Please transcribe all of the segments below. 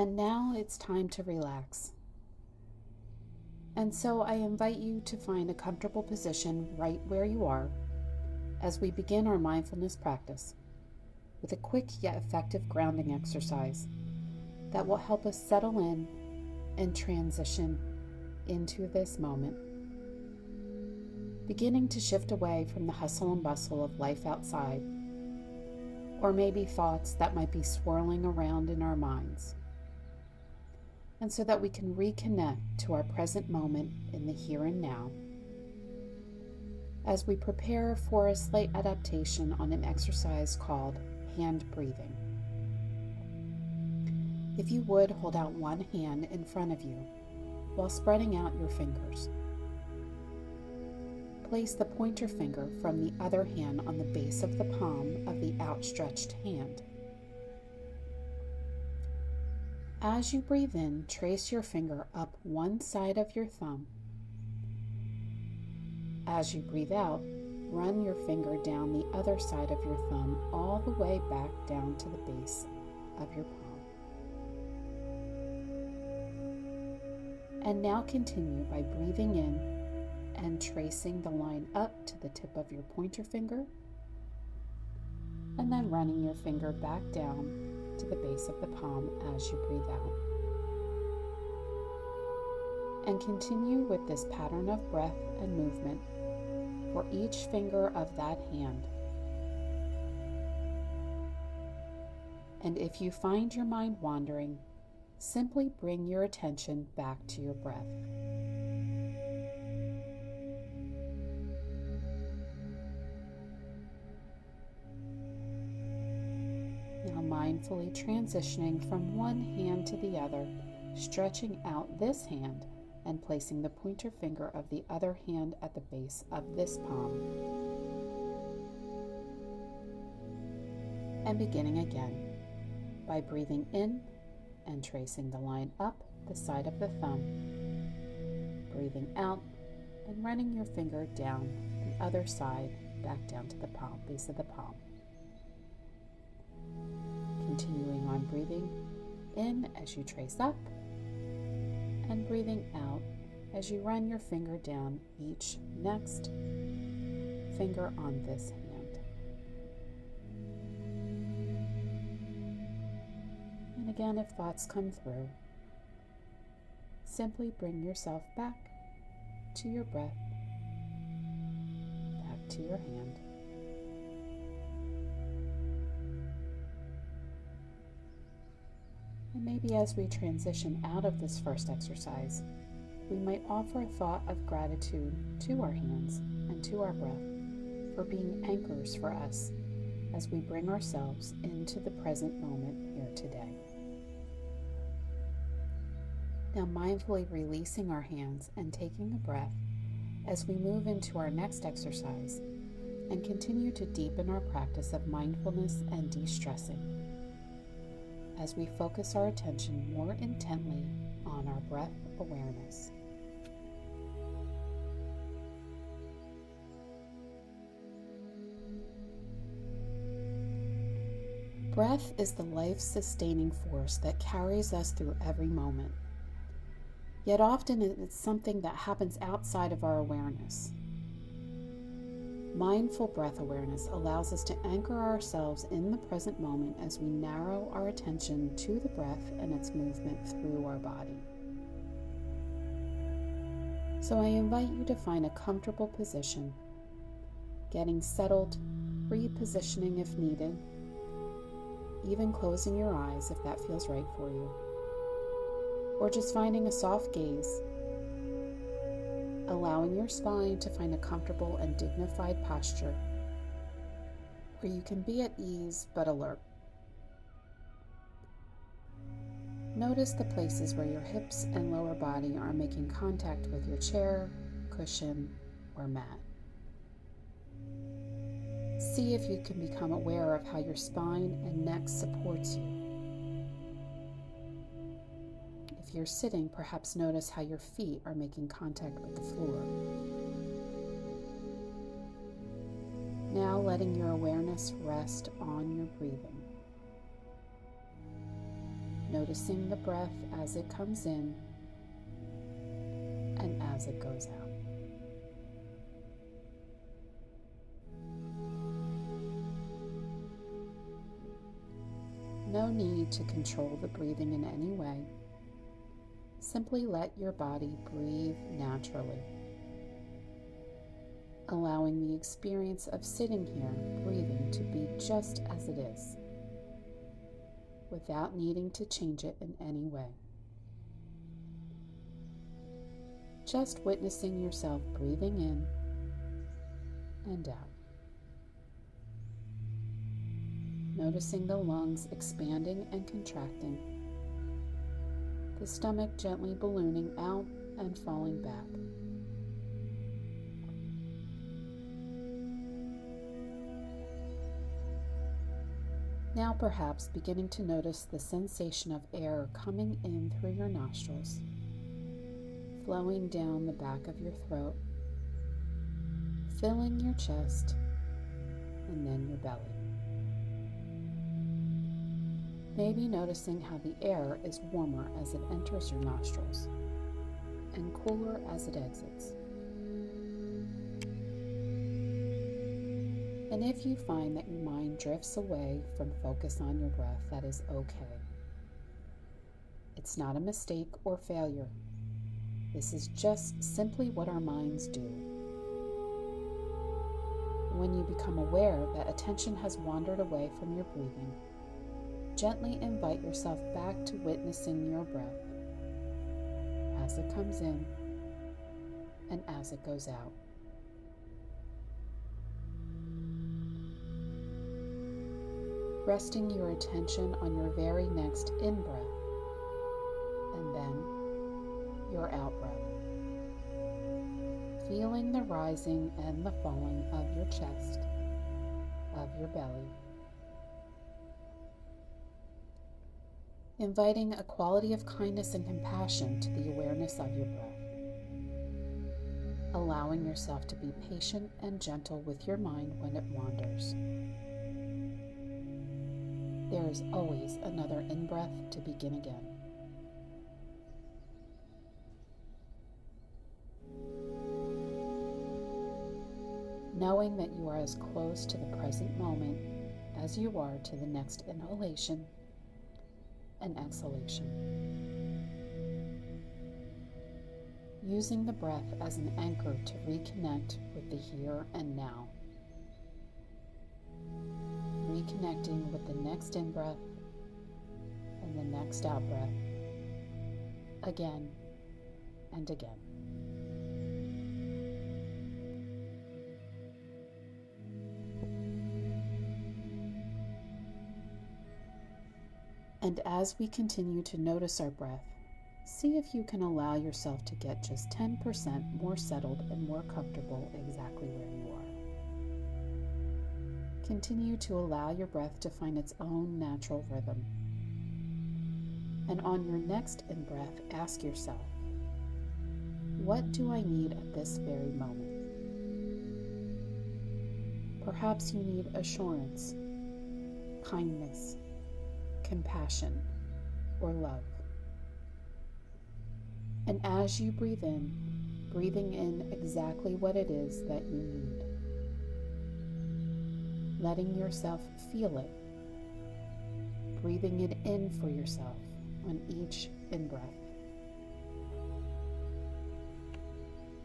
And now it's time to relax. And so I invite you to find a comfortable position right where you are as we begin our mindfulness practice with a quick yet effective grounding exercise that will help us settle in and transition into this moment, beginning to shift away from the hustle and bustle of life outside, or maybe thoughts that might be swirling around in our minds, and so that we can reconnect to our present moment in the here and now as we prepare for a slight adaptation on an exercise called hand breathing. If you would, hold out one hand in front of you while spreading out your fingers. Place the pointer finger from the other hand on the base of the palm of the outstretched hand. As you breathe in, trace your finger up one side of your thumb. As you breathe out, run your finger down the other side of your thumb all the way back down to the base of your palm. And now continue by breathing in and tracing the line up to the tip of your pointer finger, and then running your finger back down to the base of the palm as you breathe out. And continue with this pattern of breath and movement for each finger of that hand. And if you find your mind wandering, simply bring your attention back to your breath. Now mindfully transitioning from one hand to the other, stretching out this hand and placing the pointer finger of the other hand at the base of this palm. And beginning again by breathing in and tracing the line up the side of the thumb, breathing out and running your finger down the other side back down to the palm, base of the palm. Continuing on breathing in as you trace up and breathing out as you run your finger down each next finger on this hand. And again, if thoughts come through, simply bring yourself back to your breath, back to your hand. And maybe as we transition out of this first exercise, we might offer a thought of gratitude to our hands and to our breath for being anchors for us as we bring ourselves into the present moment here today. Now mindfully releasing our hands and taking a breath as we move into our next exercise and continue to deepen our practice of mindfulness and de-stressing as we focus our attention more intently on our breath awareness. Breath is the life-sustaining force that carries us through every moment. Yet often it's something that happens outside of our awareness. Mindful breath awareness allows us to anchor ourselves in the present moment as we narrow our attention to the breath and its movement through our body. So I invite you to find a comfortable position, getting settled, repositioning if needed, even closing your eyes if that feels right for you, or just finding a soft gaze, allowing your spine to find a comfortable and dignified posture where you can be at ease but alert. Notice the places where your hips and lower body are making contact with your chair, cushion, or mat. See if you can become aware of how your spine and neck supports you. If you're sitting, perhaps notice how your feet are making contact with the floor. Now letting your awareness rest on your breathing. noticing the breath as it comes in and as it goes out. No need to control the breathing in any way. Simply let your body breathe naturally, allowing the experience of sitting here breathing to be just as it is, without needing to change it in any way. Just witnessing yourself breathing in and out. Noticing the lungs expanding and contracting, the stomach gently ballooning out and falling back. Now perhaps beginning to notice the sensation of air coming in through your nostrils, flowing down the back of your throat, filling your chest, and then your belly. Maybe noticing how the air is warmer as it enters your nostrils and cooler as it exits. And if you find that your mind drifts away from focus on your breath, that is okay. It's not a mistake or failure. This is just simply what our minds do. When you become aware that attention has wandered away from your breathing, gently invite yourself back to witnessing your breath as it comes in and as it goes out. Resting your attention on your very next in-breath and then your out-breath. Feeling the rising and the falling of your chest, of your belly. Inviting a quality of kindness and compassion to the awareness of your breath. Allowing yourself to be patient and gentle with your mind when it wanders. There is always another in-breath to begin again. Knowing that you are as close to the present moment as you are to the next inhalation and exhalation. Using the breath as an anchor to reconnect with the here and now. Reconnecting with the next in-breath and the next out-breath, again and again. And as we continue to notice our breath, see if you can allow yourself to get just 10% more settled and more comfortable exactly where you are. Continue to allow your breath to find its own natural rhythm. And on your next in-breath, ask yourself, what do I need at this very moment? Perhaps you need assurance, kindness, compassion, or love. And as you breathe in, breathing in exactly what it is that you need. Letting yourself feel it, breathing it in for yourself on each in-breath.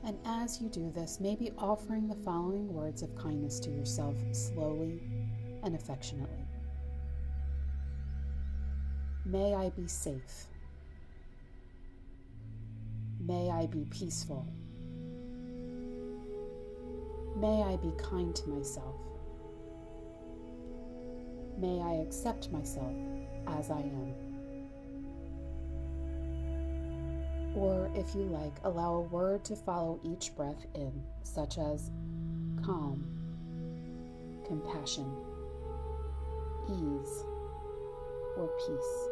And as you do this, maybe offering the following words of kindness to yourself slowly and affectionately. May I be safe. May I be peaceful. May I be kind to myself. May I accept myself as I am. Or, if you like, allow a word to follow each breath in, such as calm, compassion, ease, or peace.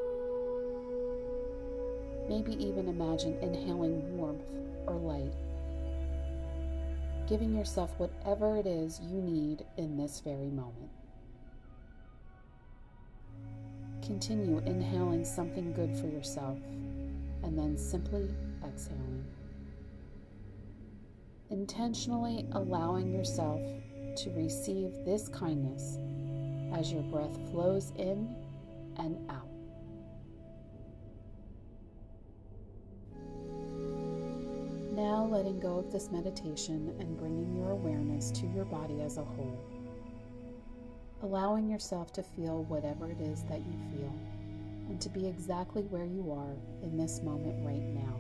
Maybe even imagine inhaling warmth or light, giving yourself whatever it is you need in this very moment. Continue inhaling something good for yourself and then simply exhaling. Intentionally allowing yourself to receive this kindness as your breath flows in and out. Now letting go of this meditation and bringing your awareness to your body as a whole. Allowing yourself to feel whatever it is that you feel and to be exactly where you are in this moment right now.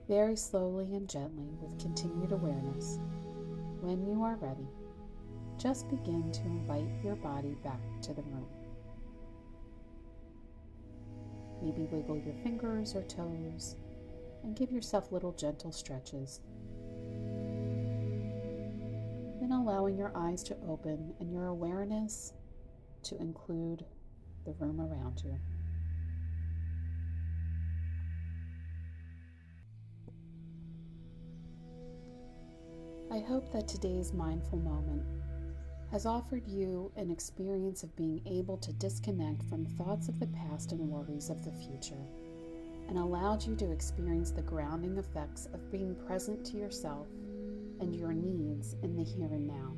Very slowly and gently, with continued awareness, when you are ready, just begin to invite your body back to the room. Maybe wiggle your fingers or toes and give yourself little gentle stretches. Then allowing your eyes to open and your awareness to include the room around you. I hope that today's mindful moment has offered you an experience of being able to disconnect from thoughts of the past and worries of the future, and allowed you to experience the grounding effects of being present to yourself and your needs in the here and now.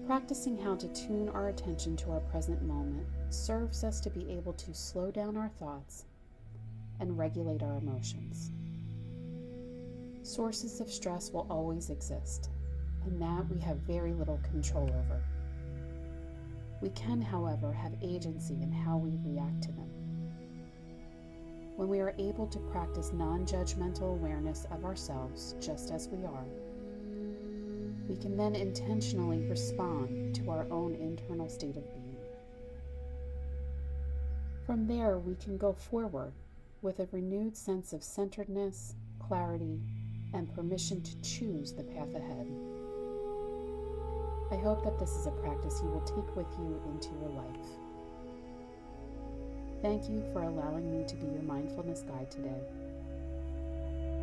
Practicing how to tune our attention to our present moment serves us to be able to slow down our thoughts and regulate our emotions. Sources of stress will always exist, and that we have very little control over. We can, however, have agency in how we react to them. When we are able to practice non-judgmental awareness of ourselves just as we are, we can then intentionally respond to our own internal state of being. From there, we can go forward with a renewed sense of centeredness, clarity, and permission to choose the path ahead. I hope that this is a practice you will take with you into your life. Thank you for allowing me to be your mindfulness guide today.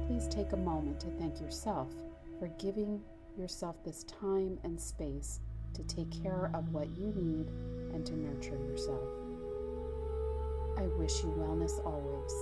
Please take a moment to thank yourself for giving yourself this time and space to take care of what you need and to nurture yourself. I wish you wellness always.